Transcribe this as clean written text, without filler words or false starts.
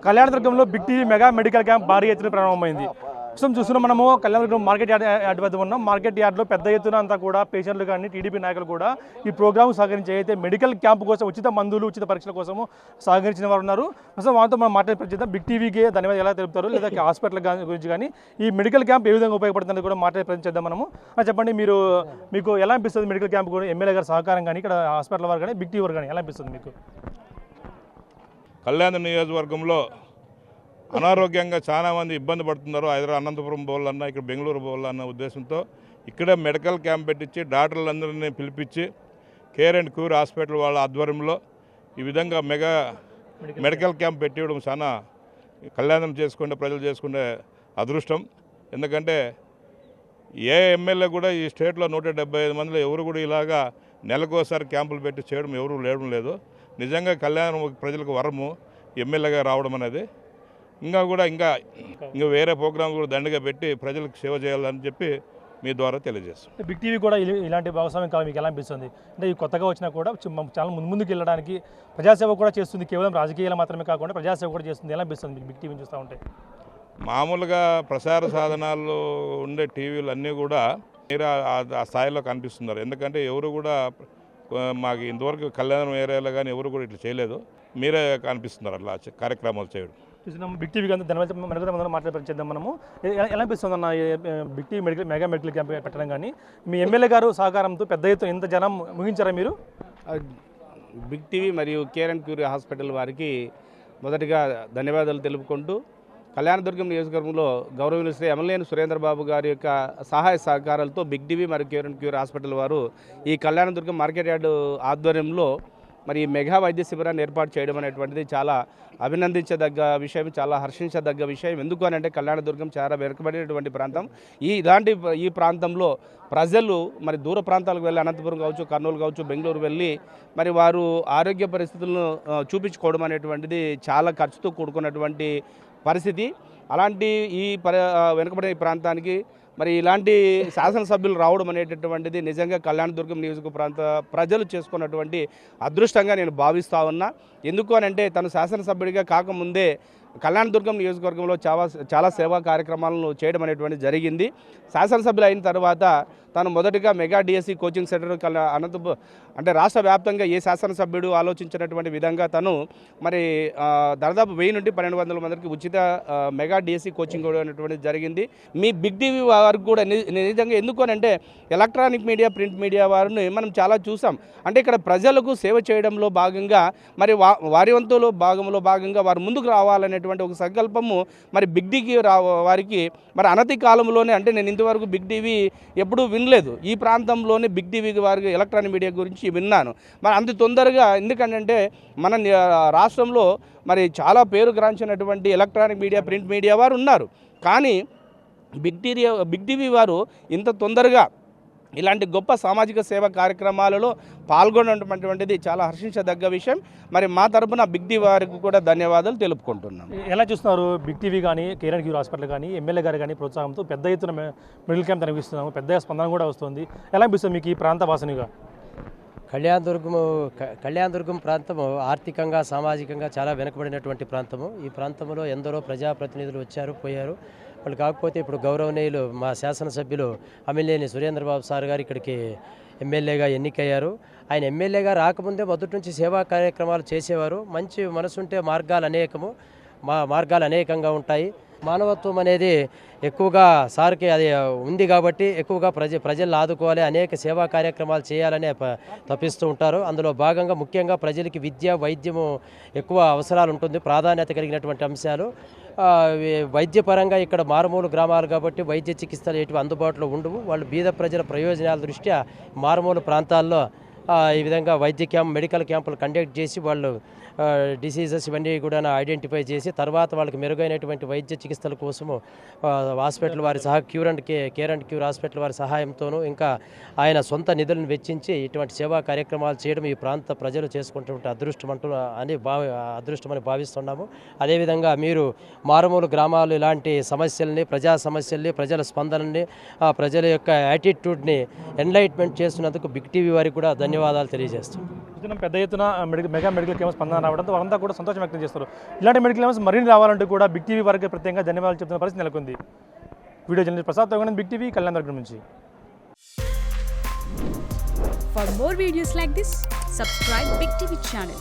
కళ్యాణదుర్గంలో big TV mega medical camp భారీ ఎత్తున ప్రారంభమైంది. చూస్తున్నాం మనము కళ్యాణదుర్గం మార్కెట్ యార్డ్ వద్ద ఉన్నాం. మార్కెట్ యార్డ్లో పెద్ద ఎత్తున అంతా కూడా పేషెంట్లు కానీ టీడీపీ నాయకులు కూడా ఈ ప్రోగ్రామ్ సహకరించి అయితే మెడికల్ క్యాంప్ కోసం ఉచిత మందులు ఉచిత పరీక్షల కోసం సహకరించిన వారు ఉన్నారు. అసలు వాళ్ళతో మనం మాట్లాడే బిగ్ టీవీకి ధన్యవాదాలు ఎలా తెలుపుతారు, లేదా హాస్పిటల్ గురించి కానీ ఈ మెడికల్ క్యాంప్ ఏ విధంగా ఉపయోగపడుతుంది కూడా మాట్లాడే ప్రయత్నం చేద్దాం మనము. చెప్పండి, మీకు ఎలా అనిపిస్తుంది మెడికల్ క్యాంప్ కూడా ఎమ్మెల్యే గారి సహకారం కానీ ఇక్కడ హాస్పిటల్ వారు కానీ బిగ్ టీవీ వారు కానీ ఎలా అనిపిస్తుంది మీకు? కళ్యాణ నియోజకవర్గంలో అనారోగ్యంగా చాలామంది ఇబ్బంది పడుతున్నారు. హైదరాబాద్ అనంతపురం పోవాలన్నా ఇక్కడ బెంగళూరు పోవాలన్న ఉద్దేశంతో ఇక్కడే మెడికల్ క్యాంప్ పెట్టించి డాక్టర్లందరినీ పిలిపించి కేర్ అండ్ క్యూర్ హాస్పిటల్ వాళ్ళ ఆధ్వర్యంలో ఈ విధంగా మెడికల్ క్యాంప్ పెట్టివ్వడం చాలా కళ్యాణం చేసుకునే ప్రజలు చేసుకునే అదృష్టం. ఎందుకంటే ఏ ఎమ్మెల్యే కూడా ఈ స్టేట్లో 175 మందిలో ఎవరు కూడా ఇలాగా నెలకోసారి క్యాంపులు పెట్టి చేయడం ఎవరు లేవడం లేదు. నిజంగా కళ్యాణం ప్రజలకు వరము ఎమ్మెల్యేగా రావడం అనేది. ఇంకా వేరే ప్రోగ్రాం కూడా దండిగా పెట్టి ప్రజలకు సేవ చేయాలని చెప్పి మీ ద్వారా తెలియజేస్తాం. బిగ్ టీవీ కూడా ఇలాంటి భాగస్వామ్యం కాలం మీకు ఎలా అనిపిస్తుంది? అంటే ఈ కొత్తగా వచ్చినా కూడా చాలా ముందుకు వెళ్ళడానికి ప్రజాసేవ కూడా చేస్తుంది. కేవలం రాజకీయాలు మాత్రమే కాకుండా ప్రజాసేవ కూడా చేస్తుంది. ఎలా అనిపిస్తుంది మీకు బిగ్ టీవీని చూస్తూ ఉంటే? మామూలుగా ప్రసార సాధనాల్లో ఉండే టీవీలు అన్నీ కూడా మీరు ఆ స్థాయిలో కనిపిస్తున్నారు. ఎందుకంటే ఎవరు కూడా మాకు ఇంతవరకు కళ్యాణం ఏరియాలో కానీ ఎవరు కూడా ఇట్లా చేయలేదు. మీరే కనిపిస్తున్నారు అట్లా కార్యక్రమాలు చేయడం. చూసినాం బిగ్ టీవీ కానీ ధన్యవాదాలు మాట్లాడేద్దాం మనము. ఎలా అనిపిస్తుంది అన్న Big TV mega medical camp పెట్టడం కానీ మీ ఎమ్మెల్యే గారు సహకారంతో పెద్ద ఎత్తున ఇంత జనం ముగించారా మీరు? బిగ్ టీవీ మరియు కేర్ అండ్ క్యూర్ హాస్పిటల్ వారికి మొదటిగా ధన్యవాదాలు తెలుపుకుంటూ కళ్యాణదుర్గం నియోజకవర్గంలో గౌరవనీయులు శ్రీ ఎమ్మెల్యేని సురేంద్రబాబు గారి యొక్క సహాయ సహకారాలతో బిగ్ టీవీ మరియు కేర్ అండ్ క్యూర్ హాస్పిటల్ వారు ఈ కళ్యాణదుర్గం మార్కెట్ యార్డు ఆధ్వర్యంలో మరి మెగా వైద్య శిబిరాన్ని ఏర్పాటు చేయడం అనేటువంటిది చాలా అభినందించదగ్గ విషయం, చాలా హర్షించదగ్గ విషయం. ఎందుకు అని అంటే కళ్యాణదుర్గం చాలా వెనుకబడినటువంటి ప్రాంతం. ఈ ప్రాంతంలో ప్రజలు మరి దూర ప్రాంతాలకు వెళ్ళి అనంతపురం కావచ్చు, కర్నూలు కావచ్చు, బెంగళూరు వెళ్ళి మరి వారు ఆరోగ్య పరిస్థితులను చూపించుకోవడం అనేటువంటిది చాలా ఖర్చుతో కూడుకున్నటువంటి పరిస్థితి. అలాంటి వెనుకబడిన ఈ ప్రాంతానికి మరి ఇలాంటి శాసనసభ్యులు రావడం అనేటటువంటిది నిజంగా కళ్యాణదుర్గం నియోజక ప్రాంత ప్రజలు చేసుకున్నటువంటి అదృష్టంగా నేను భావిస్తూ ఉన్నా. ఎందుకు అని అంటే తను శాసనసభ్యుడిగా కాకముందే కళ్యాణదుర్గం నియోజకవర్గంలో చాలా సేవా కార్యక్రమాలను చేయడం అనేటువంటి జరిగింది. శాసనసభ్యులు అయిన తర్వాత తను మొదటిగా mega DSC coaching centre Anantapuram అంటే రాష్ట్ర వ్యాప్తంగా ఏ శాసనసభ్యుడు ఆలోచించినటువంటి విధంగా తను మరి దాదాపు 1000 నుండి 1200 మందికి ఉచిత మెగా డిఎస్సి కోచింగ్ అనేటువంటిది జరిగింది. మీ బిగ్ టీవీ వారికి కూడా నిజంగా ఎందుకు అని అంటే ఎలక్ట్రానిక్ మీడియా, ప్రింట్ మీడియా వారిని మనం చాలా చూసాం. అంటే ఇక్కడ ప్రజలకు సేవ చేయడంలో భాగంగా మరి వారి వంతులో భాగంగా వారు ముందుకు రావాలనేటువంటి ఒక సంకల్పము మరి బిగ్ టీవీ వారికి మరి అనతి కాలంలోనే, అంటే నేను ఇంతవరకు బిగ్ టీవీ ఎప్పుడూ వినలేదు. ఈ ప్రాంతంలోనే బిగ్ టీవీ వారికి ఎలక్ట్రానిక్ మీడియా గురించి విన్నాను. మరి అంత తొందరగా ఎందుకంటే మన రాష్ట్రంలో మరి చాలా పేరుగాంచినటువంటి ఎలక్ట్రానిక్ మీడియా, ప్రింట్ మీడియా వారు ఉన్నారు. కానీ బిగ్ టీవీ వారు ఇంత తొందరగా ఇలాంటి గొప్ప సామాజిక సేవ కార్యక్రమాలలో పాల్గొనటువంటిది చాలా హర్షించదగ్గ విషయం. మరి మా తరపున బిగ్ టీవీ వారికి కూడా ధన్యవాదాలు తెలుపుకుంటున్నాం. ఎలా చూస్తున్నారు బిగ్ టీవీ కానీ కేర్ అండ్ క్యూర్ హాస్పిటల్ కానీ ఎమ్మెల్యే గారు కానీ ప్రోత్సాహంతో పెద్ద ఎత్తున మెడికల్ క్యాంప్ నిర్వహిస్తున్నాము, పెద్ద స్పందన కూడా వస్తుంది. ఎలా అనిపిస్తుంది మీకు ఈ ప్రాంత వాసనిగా? కళ్యాణదుర్గం ప్రాంతము ఆర్థికంగా సామాజికంగా చాలా వెనుకబడినటువంటి ప్రాంతము. ఈ ప్రాంతంలో ఎందరో ప్రజాప్రతినిధులు వచ్చారు పోయారు. వాళ్ళు కాకపోతే ఇప్పుడు గౌరవనీయులు మా శాసనసభ్యులు అమిలేని సురేంద్రబాబు సార్ గారు ఇక్కడికి ఎమ్మెల్యేగా ఎన్నికయ్యారు. ఆయన ఎమ్మెల్యేగా రాకముందే మొదటి నుంచి సేవా కార్యక్రమాలు చేసేవారు. మంచి మనసుంటే మార్గాలు అనేకంగా ఉంటాయి. మానవత్వం అనేది ఎక్కువగా సార్కి అది ఉంది కాబట్టి ఎక్కువగా ప్రజలను ఆదుకోవాలి, అనేక సేవా కార్యక్రమాలు చేయాలని తప్పిస్తూ ఉంటారు. అందులో భాగంగా ముఖ్యంగా ప్రజలకి విద్య, వైద్యము ఎక్కువ అవసరాలు ఉంటుంది, ప్రాధాన్యత కలిగినటువంటి అంశాలు. వైద్యపరంగా ఇక్కడ మారుమూల గ్రామాలు కాబట్టి వైద్య చికిత్సలు ఎటువంటి అందుబాటులో ఉండవు. వాళ్ళు బీద ప్రజల ప్రయోజనాల దృష్ట్యా మారుమూల ప్రాంతాల్లో ఈ విధంగా మెడికల్ క్యాంపులు కండక్ట్ చేసి వాళ్ళు డిసీజెస్ ఇవన్నీ కూడా ఐడెంటిఫై చేసి తర్వాత వాళ్ళకి మెరుగైనటువంటి వైద్య చికిత్సల కోసము హాస్పిటల్ వారి కేర్ అండ్ క్యూర్ హాస్పిటల్ వారి సహాయంతోనూ ఇంకా ఆయన సొంత నిధులను వెచ్చించి ఇటువంటి సేవా కార్యక్రమాలు చేయడం ఈ ప్రాంత ప్రజలు చేసుకుంటున్న అదృష్టమని భావిస్తున్నాము. అదేవిధంగా మీరు మారుమూల గ్రామాలు ఇలాంటి సమస్యల్ని, ప్రజా సమస్యల్ని, ప్రజల స్పందనని, ప్రజల యొక్క యాటిట్యూడ్ని ఎన్లైట్మెంట్ చేస్తున్నందుకు బిగ్ టీవీ వారికి కూడా ధన్యవాదాలు ధన్యవాదాలు తెలియజేస్తున్నాం. చూస్తున్నాం పెద్ద ఎత్తున మెగా మెడికల్ క్యాంప్స్ స్పందన రావడంతో వారంతా కూడా సంతోషం వ్యక్తం చేస్తారు. ఇలాంటి మెడికల్ క్యాంప్స్ మరిన్ని రావాలంటూ కూడా బిగ్ టీవీ వారికి ప్రత్యేకంగా ధన్యవాదాలు చెప్తున్న పరిస్థితి నెలకొంది. Video journalist Prasad Big TV Kalyanadurgam నుంచి. For more videos like this, subscribe Big TV channel.